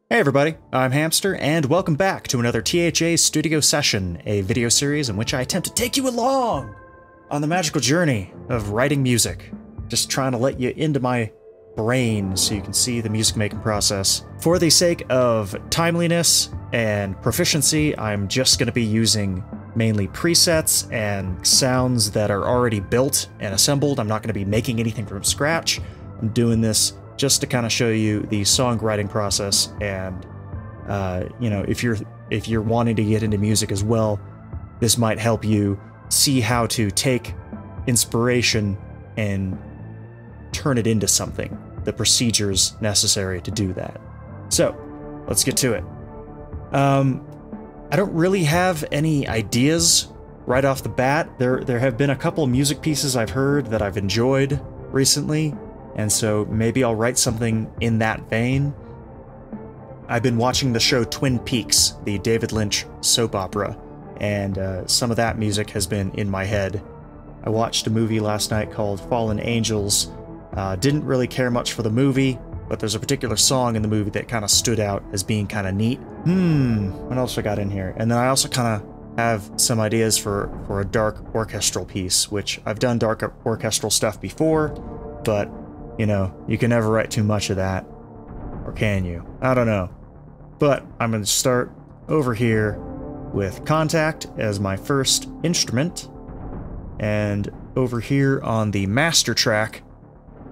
Hey everybody, I'm Hamster, and welcome back to another THA Studio Session, a video series in which I attempt to take you along on the magical journey of writing music. Just trying to let you into my brain so you can see the music making process. For the sake of timeliness and proficiency, I'm just going to be using mainly presets and sounds that are already built and assembled. I'm not going to be making anything from scratch. I'm doing this just to kind of show you the songwriting process, and you know, if you're wanting to get into music as well, this might help you see how to take inspiration and turn it into something, the procedures necessary to do that. So let's get to it. I don't really have any ideas right off the bat. There have been a couple music pieces I've heard that I've enjoyed recently, and so maybe I'll write something in that vein. I've been watching the show Twin Peaks, the David Lynch soap opera, and some of that music has been in my head. I watched a movie last night called Fallen Angels. Didn't really care much for the movie, but there's a particular song in the movie that kind of stood out as being kind of neat. What else I got in here? And then I also kind of have some ideas for a dark orchestral piece, which I've done dark orchestral stuff before, but you know, you can never write too much of that. Or can you? I don't know. But I'm going to start over here with Contact as my first instrument. And over here on the master track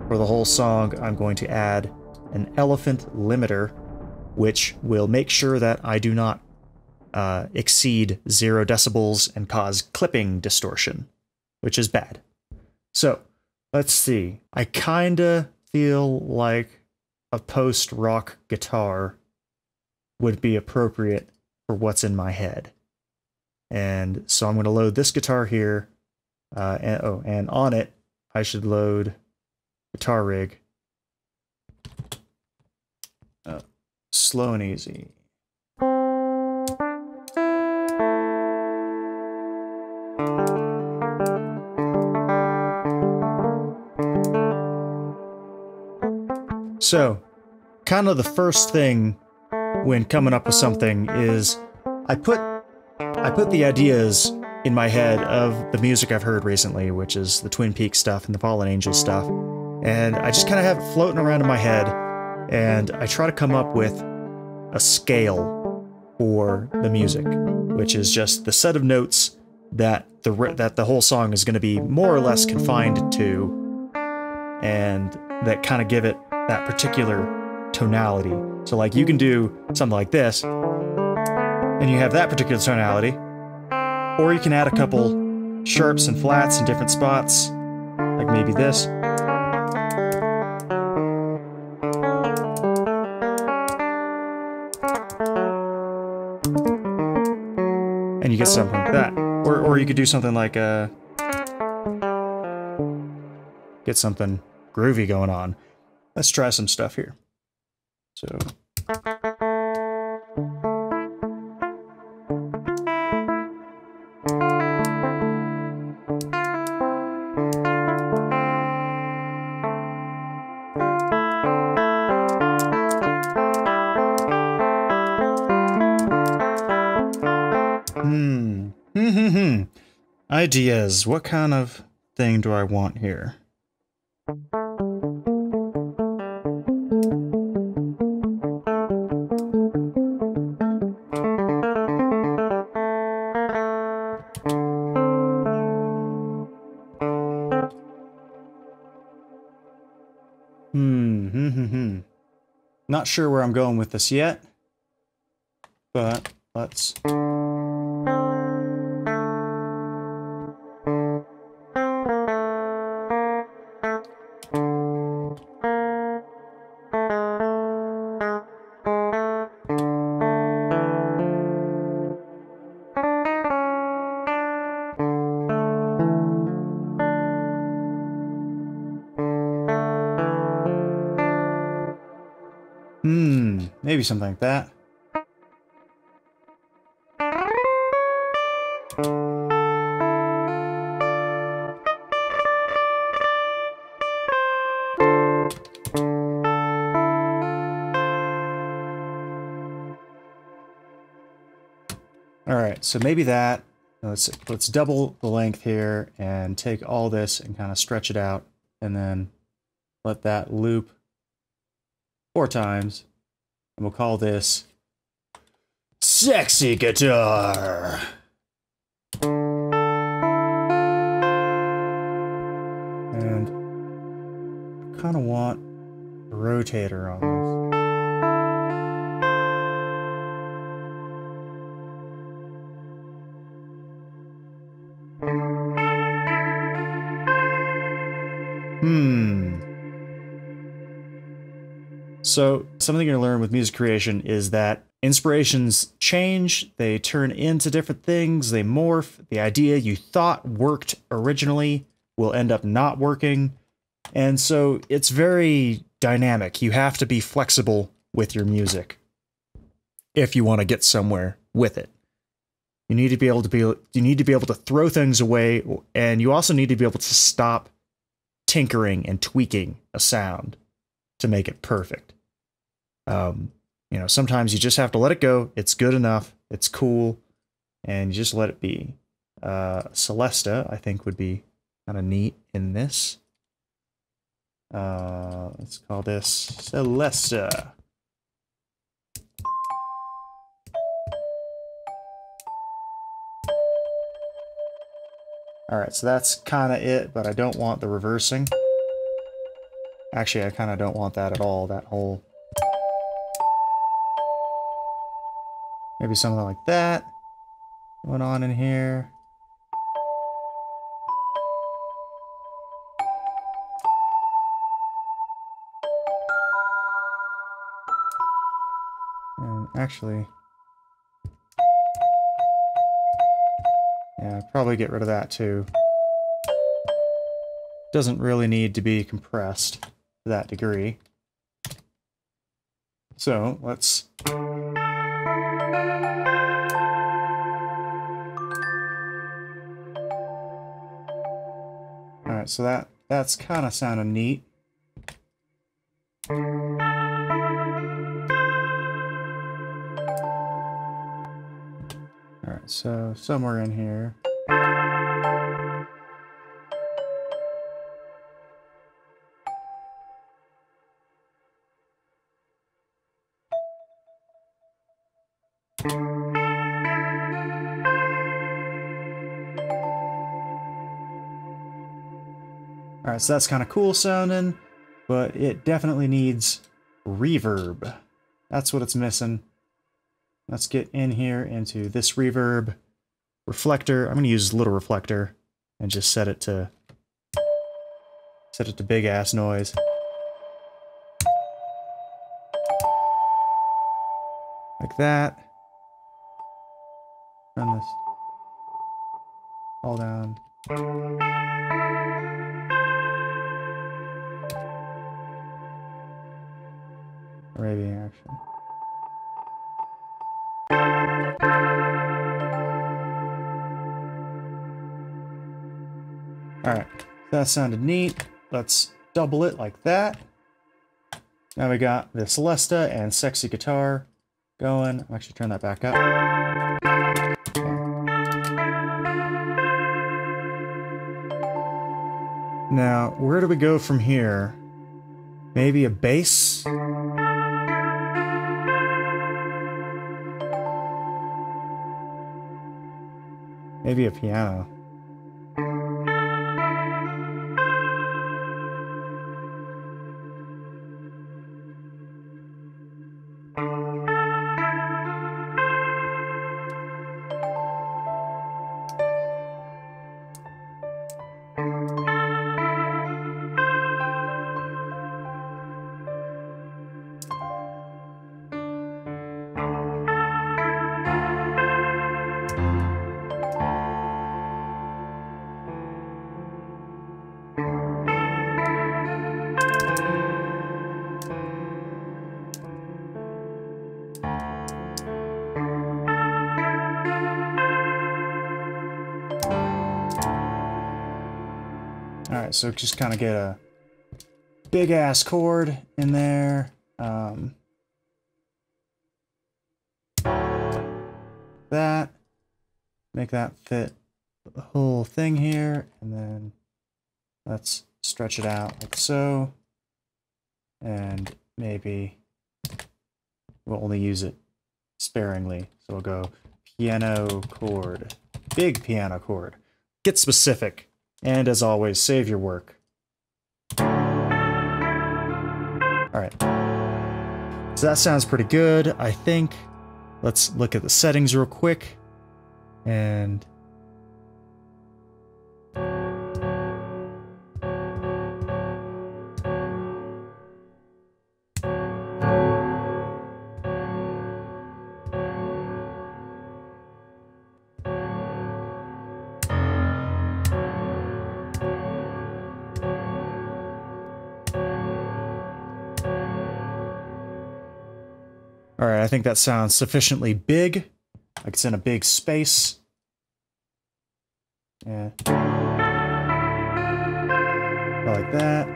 for the whole song, I'm going to add an elephant limiter, which will make sure that I do not exceed 0 decibels and cause clipping distortion, which is bad. So, let's see. I kinda feel like a post-rock guitar would be appropriate for what's in my head. And so I'm going to load this guitar here, and on it, I should load Guitar Rig. Slow and easy. So, kind of the first thing when coming up with something is I put the ideas in my head of the music I've heard recently, which is the Twin Peaks stuff and the Fallen Angels stuff, and I just kind of have it floating around in my head, and I try to come up with a scale for the music, which is just the set of notes that the whole song is going to be more or less confined to, and that kind of give it that particular tonality. So like you can do something like this, and you have that particular tonality, or you can add a couple sharps and flats in different spots, like maybe this. And you get something like that. Or you could do something like get something groovy going on. Let's try some stuff here. So. Ideas. What kind of thing do I want here? Not sure where I'm going with this yet, but let's... maybe something like that. right, so maybe that. Let's double the length here and take all this and kind of stretch it out, and then let that loop 4 times, and we'll call this Sexy Guitar. And I kind of want a rotator on this. So something you're gonna learn with music creation is that inspirations change, they turn into different things, they morph. The idea you thought worked originally will end up not working. And so it's very dynamic. You have to be flexible with your music if you want to get somewhere with it. You need to be able to throw things away, and you also need to be able to stop tinkering and tweaking a sound to make it perfect. You know, sometimes you just have to let it go. It's good enough. It's cool. And you just let it be. Celesta, I think, would be kind of neat in this. Let's call this Celesta. Alright, so that's kind of it, but I don't want the reversing. Actually, I kind of don't want that at all, that whole... Maybe something like that going on in here. And actually... yeah, probably get rid of that too. Doesn't really need to be compressed to that degree. So, let's... Alright, so that's kind of sounding neat. Alright, so somewhere in here. Alright, so that's kind of cool sounding, but it definitely needs reverb. That's what it's missing. Let's get in here into this reverb reflector. I'm going to use a little reflector and just set it to big ass noise. Like that. Run this all down. Maybe actually. Alright, that sounded neat. Let's double it like that. Now we got the Celesta and Sexy Guitar going. I'll actually turn that back up. Now, where do we go from here? Maybe a bass? Maybe a piano. Alright, so just kind of get a big ass chord in there. That. make that fit the whole thing here, and then let's stretch it out like so, and maybe we'll only use it sparingly. So we'll go piano chord, big piano chord. Get specific, and as always, save your work. All right, so that sounds pretty good, I think. Let's look at the settings real quick, and all right, I think that sounds sufficiently big, like it's in a big space. Yeah. I like that.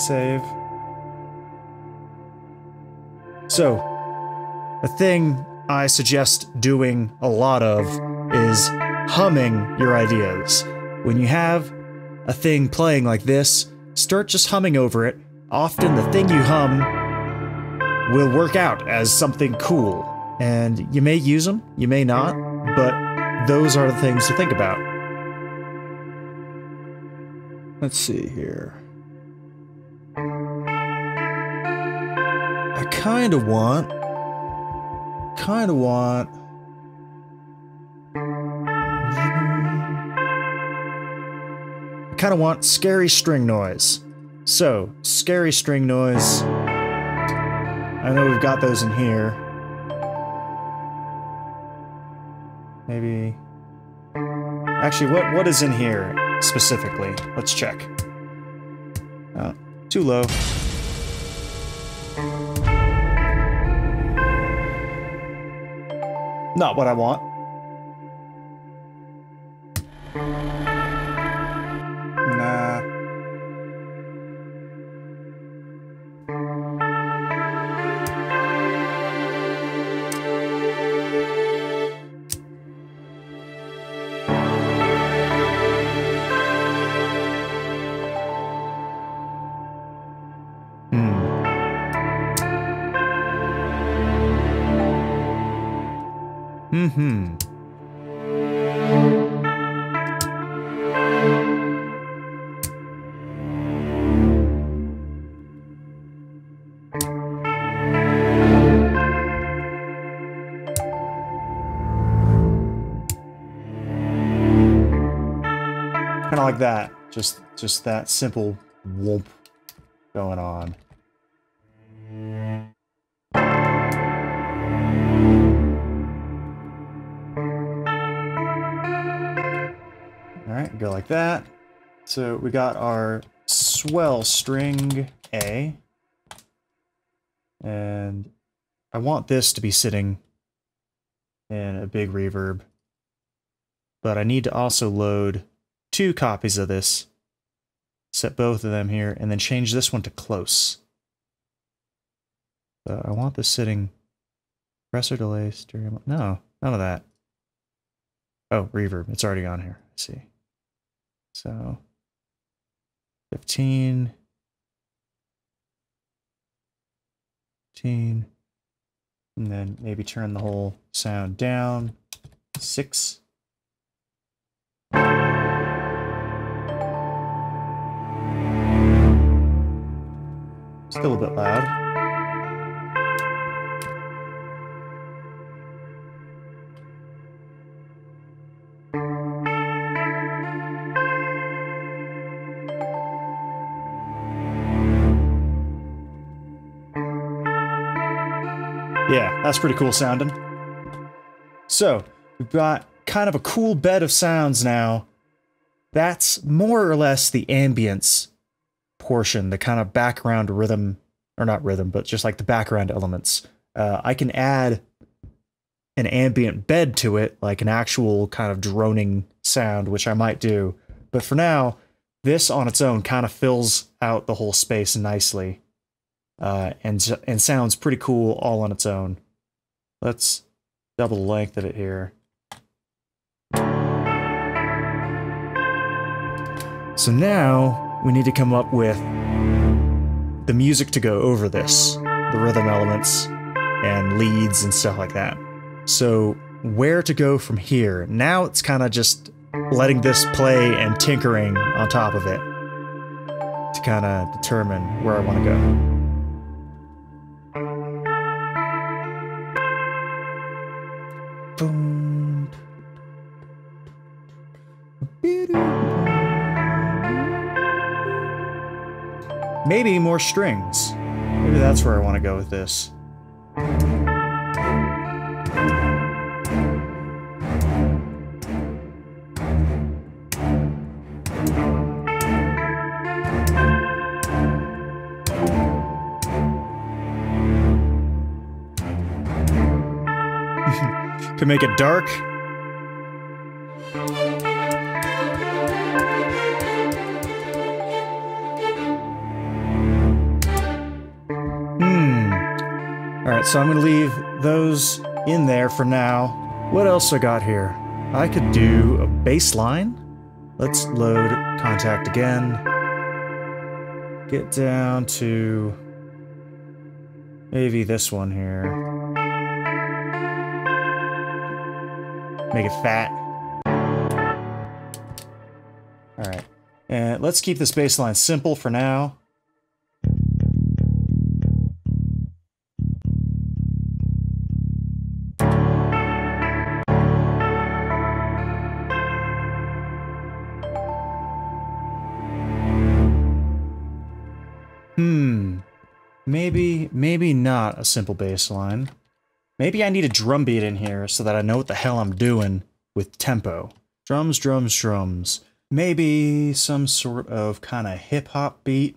Save. So, the thing I suggest doing a lot of is humming your ideas. When you have a thing playing like this, start just humming over it. Often the thing you hum will work out as something cool. And you may use them, you may not, but those are the things to think about. Let's see here. I kind of want scary string noise. So, scary string noise. I know we've got those in here. Maybe... Actually, what is in here specifically? Let's check. Oh, too low. Not what I want. Nah. Mm-hmm. Kind of like that. Just that simple whoomp going on. Alright, go like that. So we got our swell string A. And I want this to be sitting in a big reverb. But I need to also load 2 copies of this. Set both of them here, and then change this one to close. I want this sitting... Compressor delay, stereo... No, none of that. Oh, reverb. It's already on here. Let's see. So, 15, 15, and then maybe turn the whole sound down, 6. Still a bit loud. Yeah, that's pretty cool sounding. So, we've got kind of a cool bed of sounds now. That's more or less the ambience portion, the kind of background rhythm, or not rhythm, but just like the background elements. I can add an ambient bed to it, like an actual kind of droning sound, which I might do. But for now, this on its own kind of fills out the whole space nicely. And sounds pretty cool all on its own. Let's double the length of it here. So now we need to come up with the music to go over this, the rhythm elements and leads and stuff like that. So where to go from here? Now it's kind of just letting this play and tinkering on top of it to kind of determine where I want to go. Boom. Maybe more strings. Maybe that's where I want to go with this. Can make it dark. Alright, so I'm gonna leave those in there for now. What else I got here? I could do a bass line. Let's load Contact again. Get down to maybe this one here. Make it fat. Alright. And let's keep this bass line simple for now. Maybe not a simple bass line. Maybe I need a drum beat in here so that I know what the hell I'm doing with tempo. Drums, drums, drums. Maybe some sort of kind of hip-hop beat.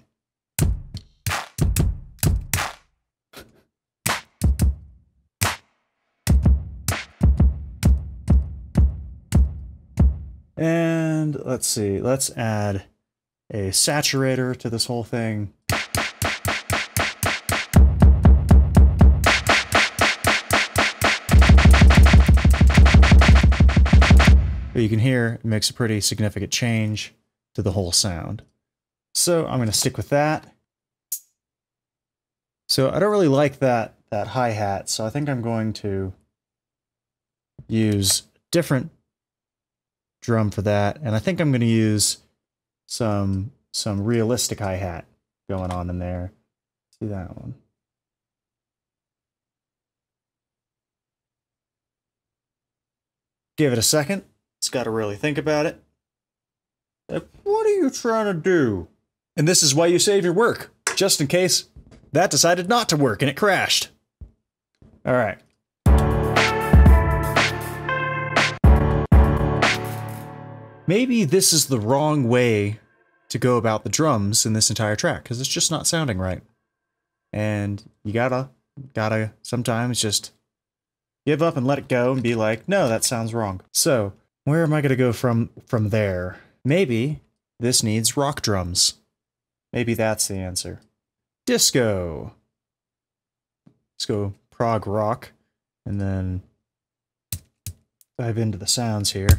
And let's see, let's add a saturator to this whole thing. But you can hear it makes a pretty significant change to the whole sound. So I'm going to stick with that. So I don't really like that hi-hat, so I think I'm going to use a different drum for that, and I think I'm going to use some realistic hi-hat going on in there. See that one. Give it a second. It's got to really think about it. Like, what are you trying to do? And this is why you save your work, just in case that decided not to work and it crashed. All right. Maybe this is the wrong way to go about the drums in this entire track, because it's just not sounding right. And you gotta sometimes just give up and let it go and be like, no, that sounds wrong. So where am I gonna go from there? Maybe this needs rock drums. Maybe that's the answer. Disco. Let's go prog rock and then dive into the sounds here.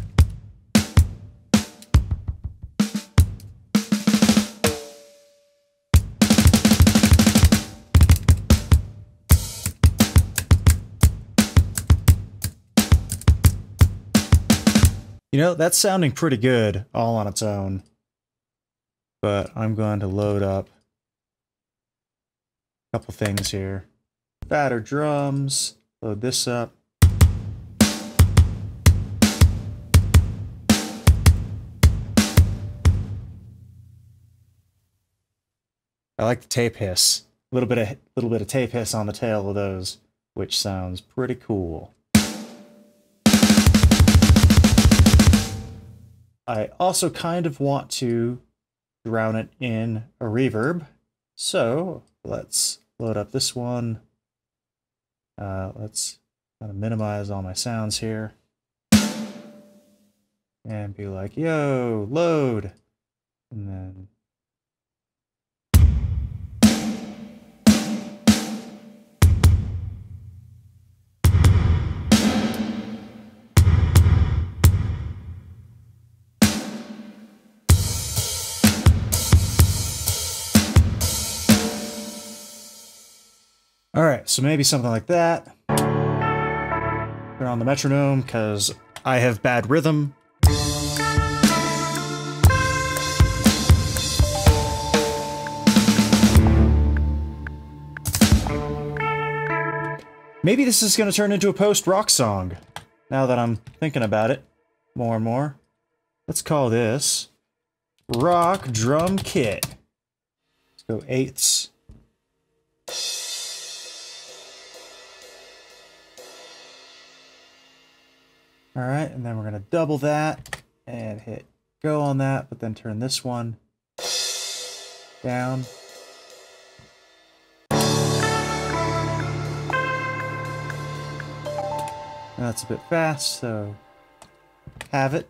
You know, that's sounding pretty good all on its own. But I'm going to load up a couple things here. Fatter drums, load this up. I like the tape hiss. A little bit of tape hiss on the tail of those, which sounds pretty cool. I also kind of want to drown it in a reverb, so let's load up this one. Let's kind of minimize all my sounds here and be like, yo, load, and then Alright, so maybe something like that. Turn on the metronome, because I have bad rhythm. Maybe this is going to turn into a post-rock song, now that I'm thinking about it more and more. Let's call this Rock Drum Kit. Let's go eighths. Alright, and then we're going to double that and hit go on that, but then turn this one down. That's a bit fast, so have it.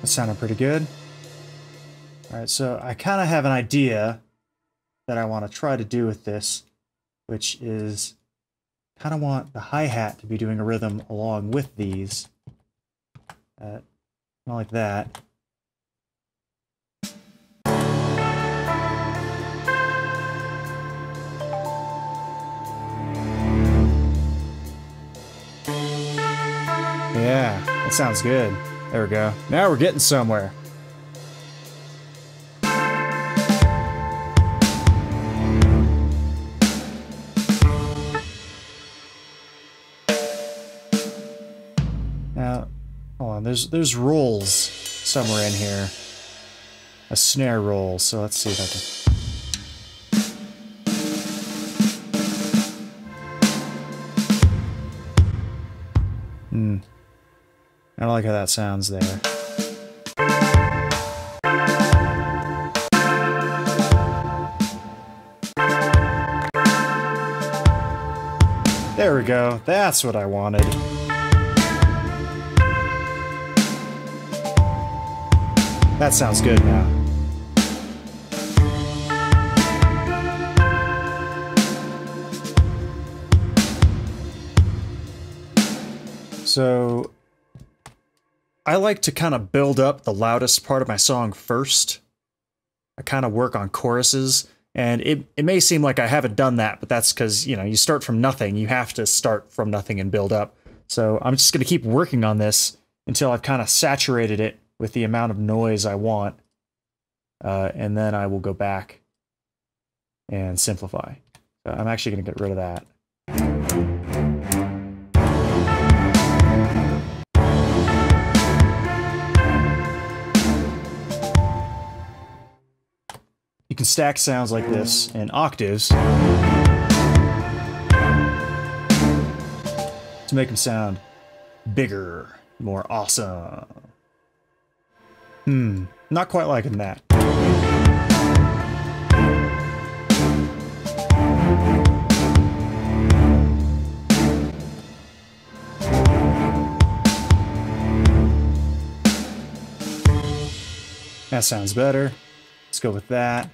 That sounded pretty good. Alright, so I kind of have an idea that I want to try to do with this, which is kind of want the hi-hat to be doing a rhythm along with these. Not like that. Yeah, that sounds good. There we go. Now we're getting somewhere. Now, hold on, there's rolls somewhere in here. A snare roll, so let's see if I can... I don't like how that sounds there. There we go. That's what I wanted. That sounds good now. So I like to kind of build up the loudest part of my song first. I kind of work on choruses, and it may seem like I haven't done that, but that's because, you know, you start from nothing. You have to start from nothing and build up. So I'm just going to keep working on this until I've kind of saturated it with the amount of noise I want, and then I will go back and simplify. So I'm actually going to get rid of that. You can stack sounds like this in octaves to make them sound bigger, more awesome. Not quite liking that. That sounds better. Let's go with that.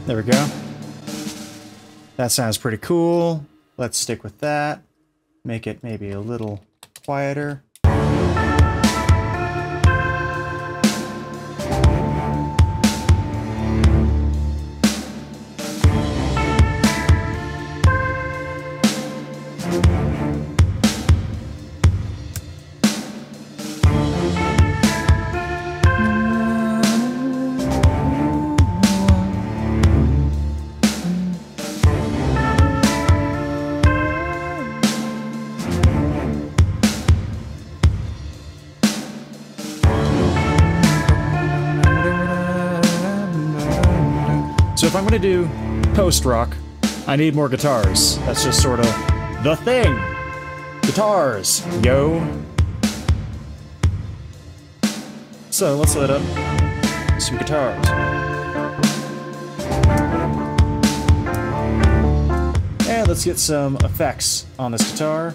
There we go. That sounds pretty cool. Let's stick with that. Make it maybe a little quieter. So if I'm going to do post-rock, I need more guitars. That's just sort of the thing. Guitars, yo. So let's let up some guitars. And let's get some effects on this guitar.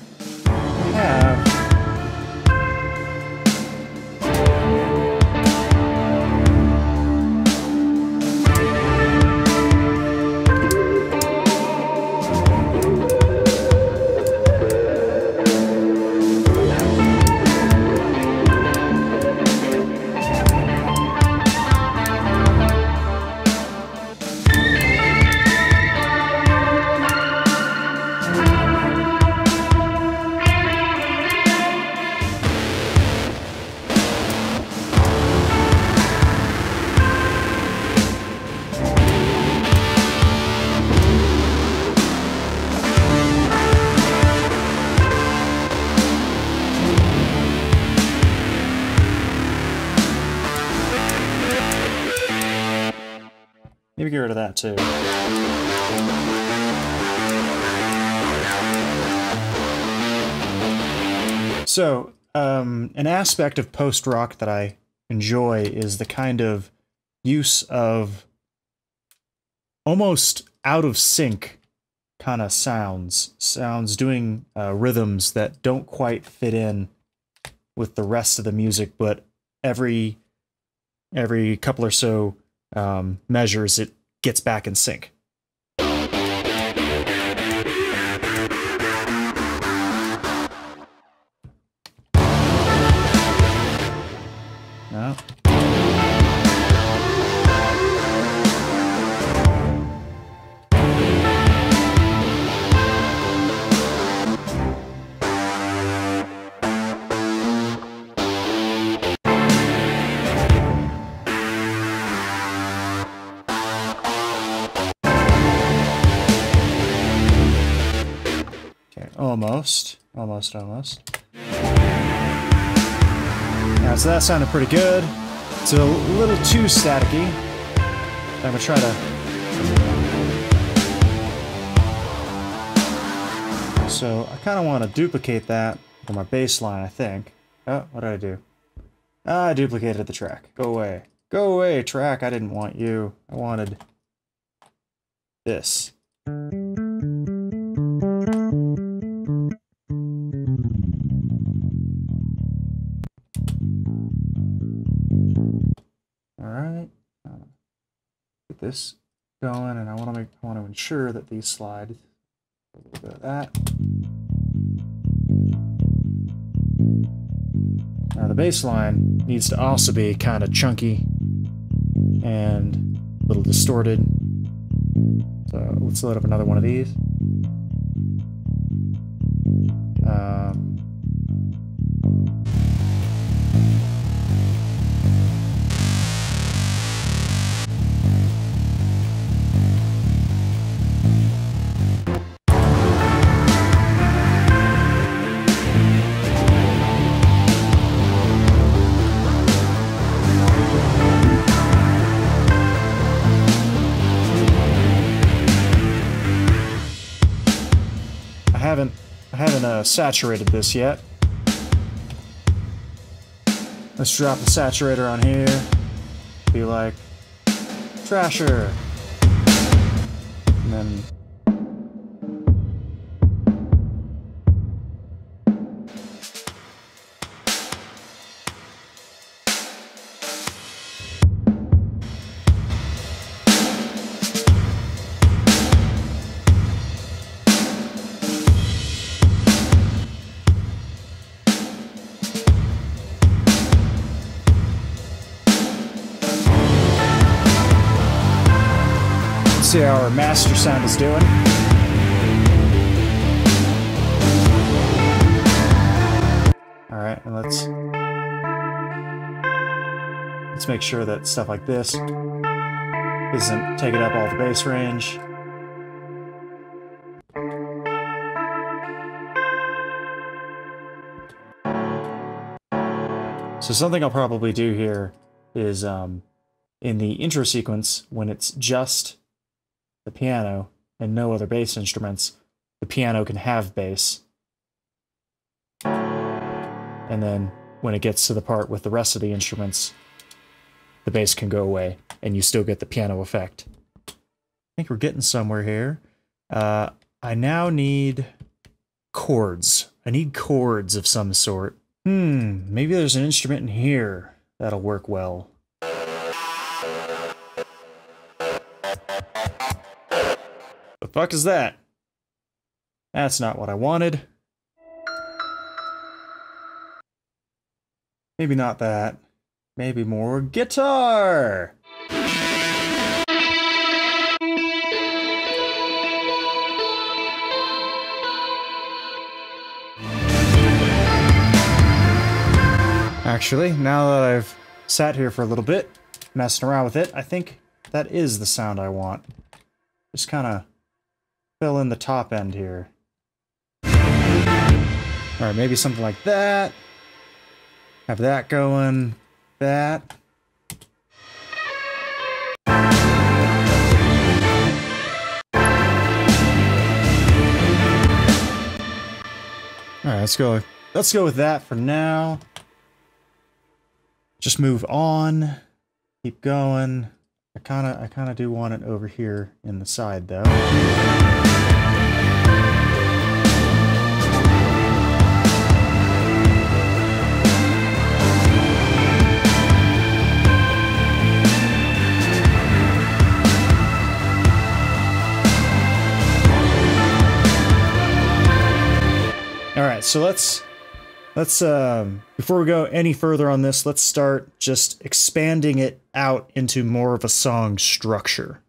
Maybe get rid of that too. So, an aspect of post-rock that I enjoy is the kind of use of almost out of sync kind of sounds doing rhythms that don't quite fit in with the rest of the music, but every couple or so measures, it gets back in sync. No. Almost. Yeah, so that sounded pretty good. It's a little too staticky. I'm gonna try to... So, I kind of want to duplicate that for my bass line, I think. Oh, what did I do? I duplicated the track. Go away. Go away, track. I didn't want you. I wanted this. Alright, get this going, and I want to ensure that these slide. A little bit of that. Now the bass line needs to also be kind of chunky and a little distorted. So let's load up another one of these. I haven't saturated this yet. Let's drop the saturator on here. Be like, Trasher. And then see how our master sound is doing. Alright, and let's make sure that stuff like this isn't taking up all the bass range. So something I'll probably do here is in the intro sequence, when it's just the piano and no other bass instruments, the piano can have bass. And then when it gets to the part with the rest of the instruments, the bass can go away, and you still get the piano effect. I think we're getting somewhere here. I now need chords. I need chords of some sort. Maybe there's an instrument in here that'll work well. The fuck is that? That's not what I wanted. Maybe not that. Maybe more guitar! Actually, now that I've sat here for a little bit, messing around with it, I think that is the sound I want. Just kind of fill in the top end here. Alright, maybe something like that. Have that going. That. Alright, let's go with that for now. Just move on. Keep going. I kinda do want it over here in the side though. Alright, so let's before we go any further on this, let's start just expanding it out into more of a song structure.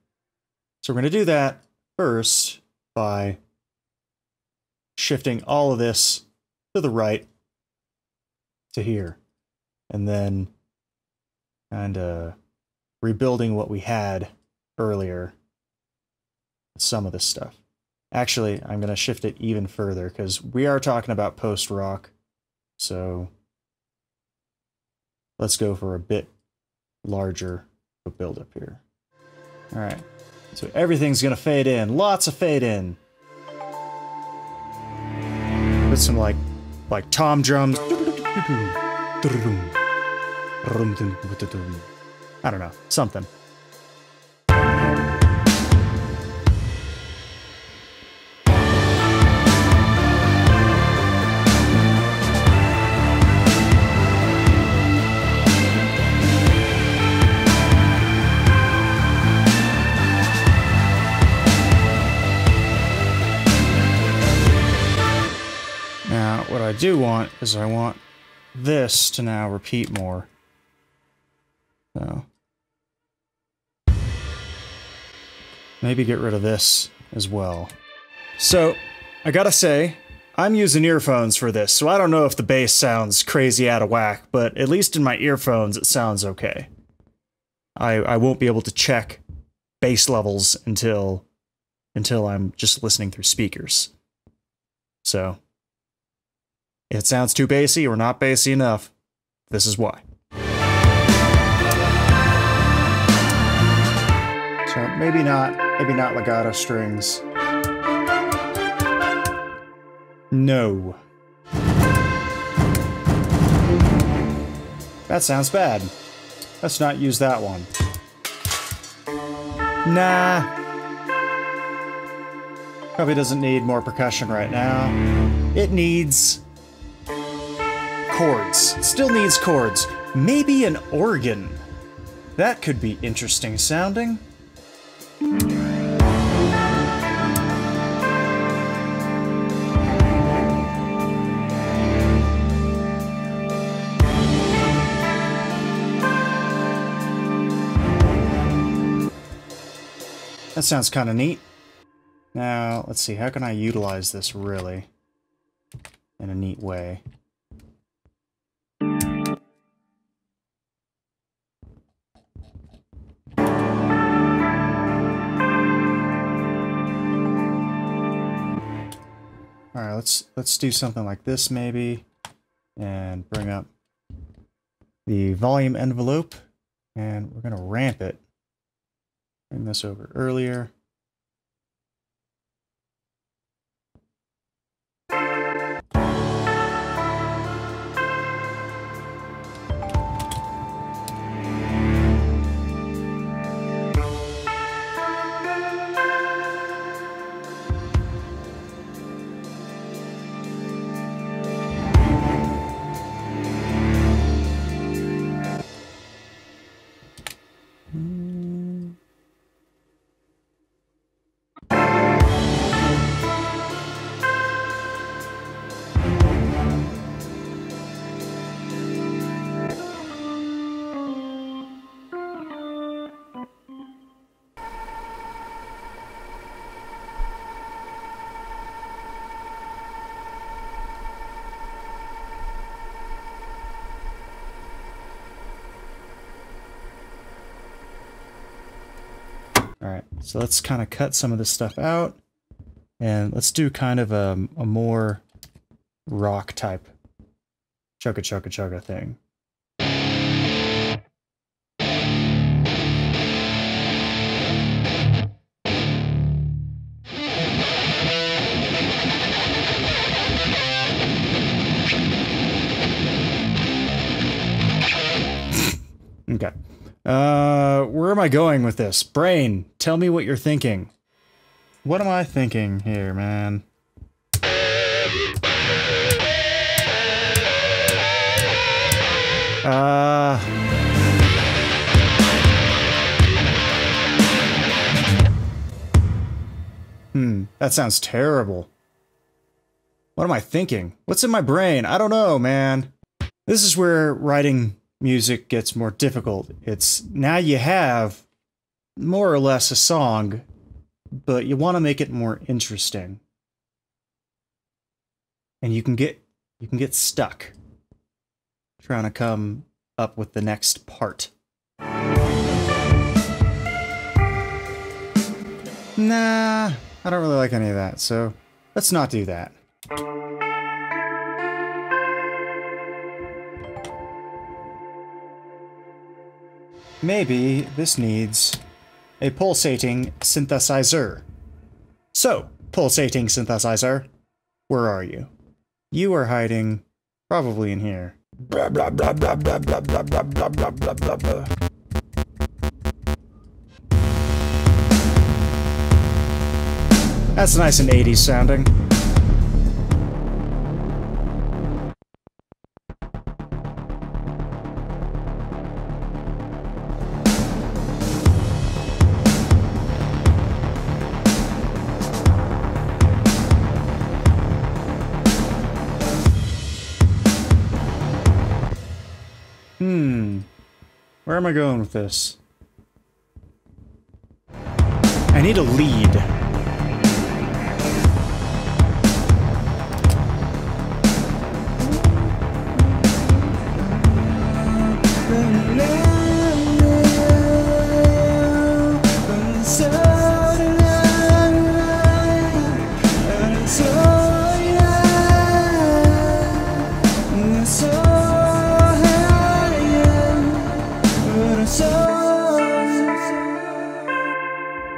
So we're going to do that first by shifting all of this to the right to here, and then kind of rebuilding what we had earlier, some of this stuff. Actually, I'm going to shift it even further because we are talking about post-rock. So let's go for a bit larger build up here. All right. So everything's going to fade in. Lots of fade in. With some like tom drums. I don't know. Something. What I do want is I want this to now repeat more. So maybe get rid of this as well. So I gotta say, I'm using earphones for this, so I don't know if the bass sounds crazy out of whack, but at least in my earphones it sounds okay. I won't be able to check bass levels until I'm just listening through speakers. So if it sounds too bassy or not bassy enough, this is why. So maybe not legato strings. No. That sounds bad. Let's not use that one. Nah. Probably doesn't need more percussion right now. It needs chords. It still needs chords. Maybe an organ. That could be interesting sounding. That sounds kind of neat. Now, let's see, how can I utilize this really in a neat way? Alright, let's do something like this maybe, and bring up the volume envelope, and we're gonna ramp it. Bring this over earlier. So let's kind of cut some of this stuff out. And let's do kind of a more rock type chugga chugga chugga thing. Okay. Where am I going with this? Brain, tell me what you're thinking. What am I thinking here, man? That sounds terrible. What am I thinking? What's in my brain? I don't know, man. This is where writing music gets more difficult. It's now you have more or less a song, but you want to make it more interesting. And you can get stuck trying to come up with the next part. Nah, I don't really like any of that, so let's not do that. Maybe this needs a pulsating synthesizer. So, pulsating synthesizer, where are you? You are hiding probably in here. Blah, blah, blah, blah, blah, blah, blah, blah, blah, blah, blah, blah, blah. That's nice and 80s sounding. Where am I going with this? I need a lead.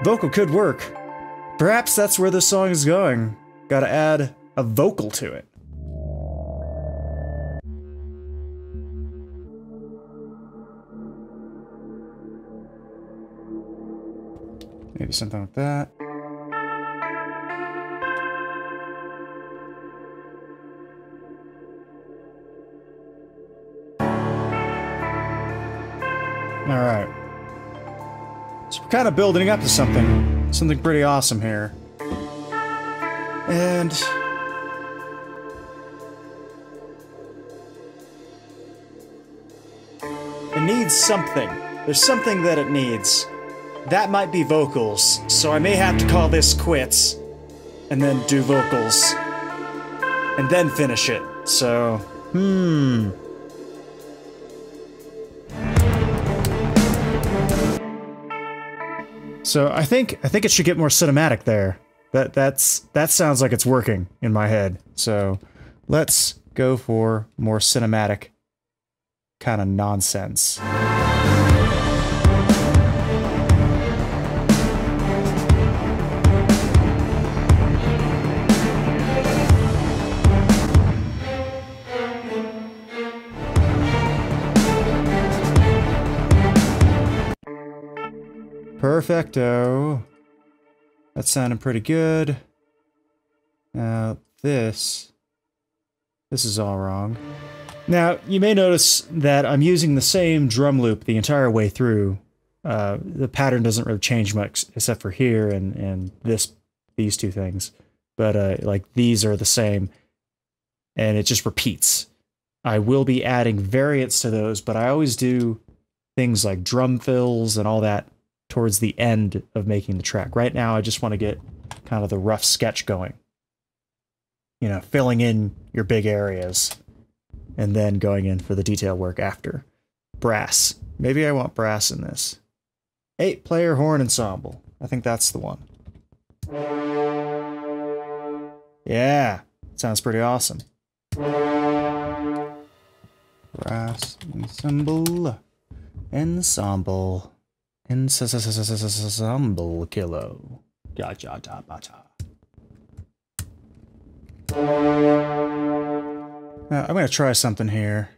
Vocal could work. Perhaps that's where this song is going. Gotta add a vocal to it. Maybe something like that. Alright. So we're kind of building up to something pretty awesome here. And it needs something. There's something that it needs. That might be vocals, so I may have to call this quits and then do vocals and then finish it. So, So I think it should get more cinematic there. That sounds like it's working in my head. So let's go for more cinematic kind of nonsense. Perfecto. That sounded pretty good. Now, this is all wrong. Now, you may notice that I'm using the same drum loop the entire way through. The pattern doesn't really change much, except for here and these two things. But, like, these are the same, and it just repeats. I will be adding variants to those, but I always do things like drum fills and all that towards the end of making the track. Right now, I just want to get kind of the rough sketch going. You know, filling in your big areas, and then going in for the detail work after. Brass. Maybe I want brass in this. 8-player horn ensemble. I think that's the one. Yeah, sounds pretty awesome. Brass ensemble. Ensemble. Ensemble kilo. Gaja da bata. I'm gonna try something here.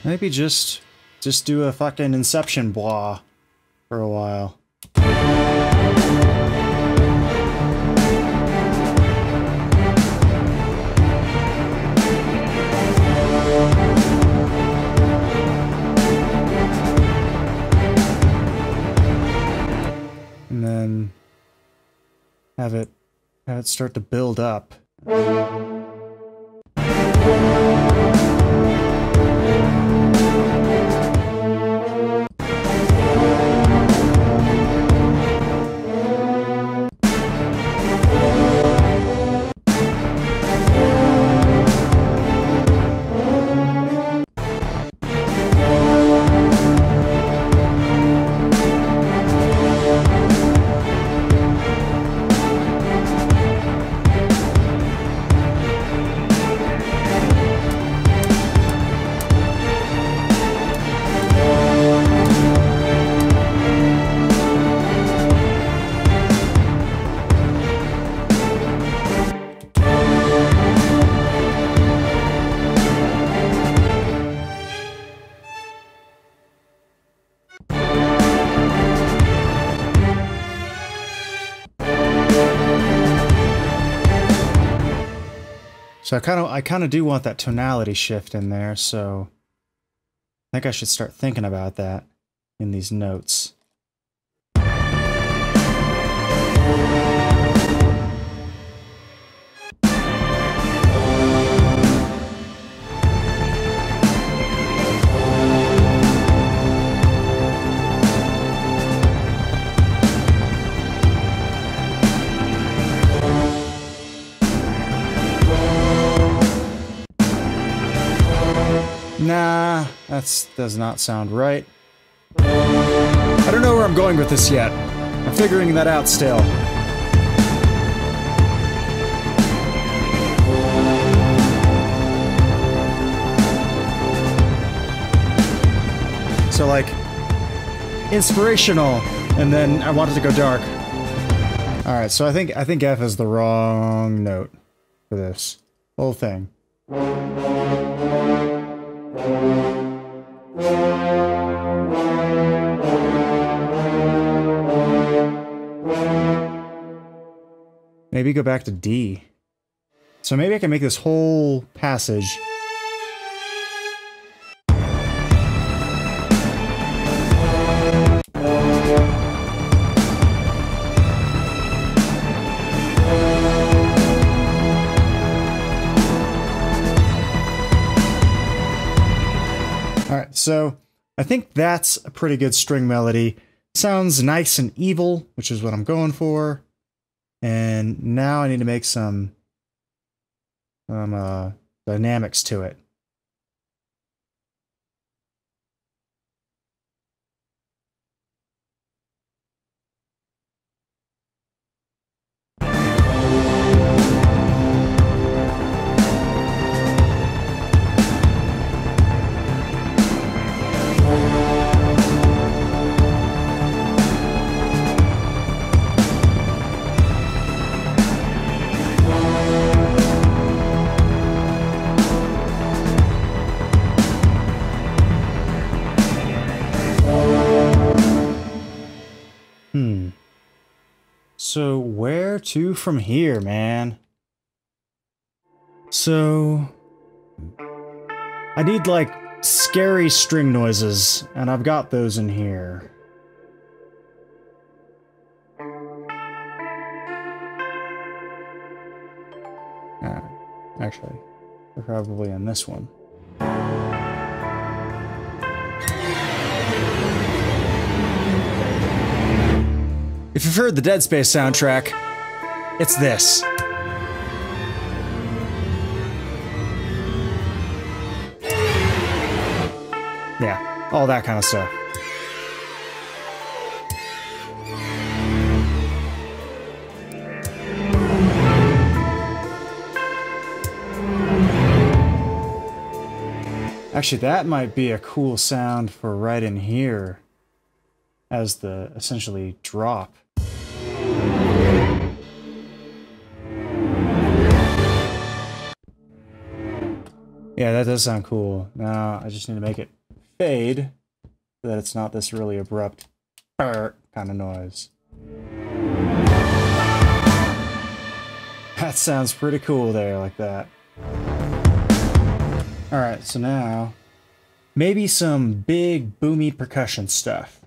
Maybe just do a fucking Inception blah for a while. And then have it start to build up. So I kind of do want that tonality shift in there, so I think I should start thinking about that in these notes. Nah, that does not sound right. I don't know where I'm going with this yet. I'm figuring that out still. So like, inspirational, and then I wanted to go dark. Alright, so I think F is the wrong note for this whole thing. Maybe go back to D. So maybe I can make this whole passage. Alright, so I think that's a pretty good string melody. Sounds nice and evil, which is what I'm going for. And now I need to make some dynamics to it. So where to from here, man? So I need like scary string noises, and I've got those in here. Actually, they're probably in this one. If you've heard the Dead Space soundtrack, it's this. Yeah, all that kind of stuff. Actually, that might be a cool sound for right in here as the essentially drop. Yeah, that does sound cool. Now I just need to make it fade so that it's not this really abrupt kind of noise. That sounds pretty cool there, like that. Alright, so now maybe some big boomy percussion stuff.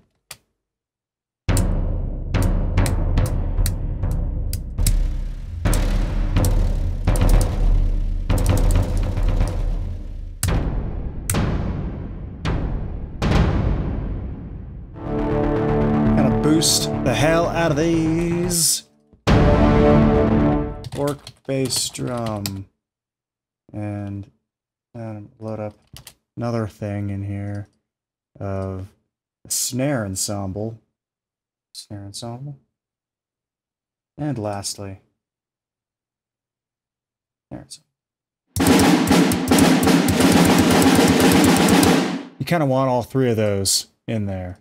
Boost the hell out of these. Orc bass drum. And load up another thing in here of a snare ensemble. Snare ensemble. And lastly, snare ensemble. You kind of want all three of those in there.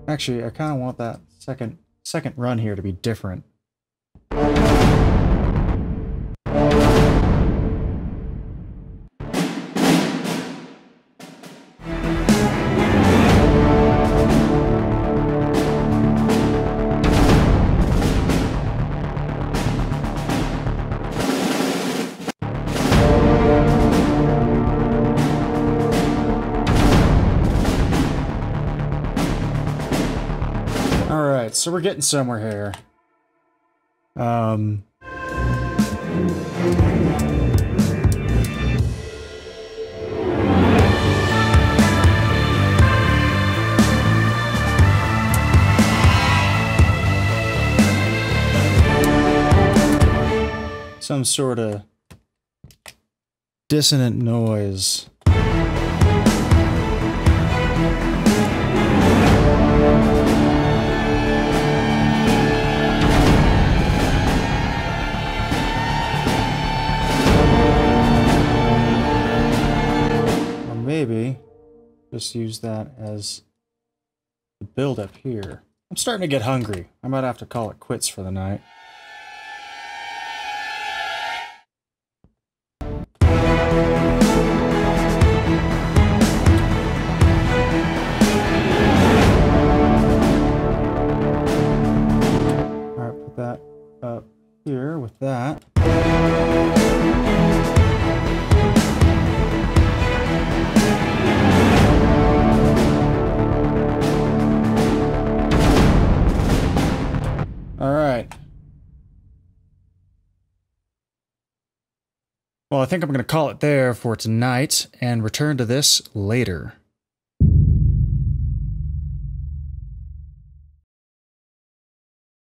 Actually, I kind of want that second run here to be different. So we're getting somewhere here. Some sort of dissonant noise. Maybe just use that as the build up here. I'm starting to get hungry. I might have to call it quits for the night. Alright, put that up here with that. Well, I think I'm going to call it there for tonight and return to this later.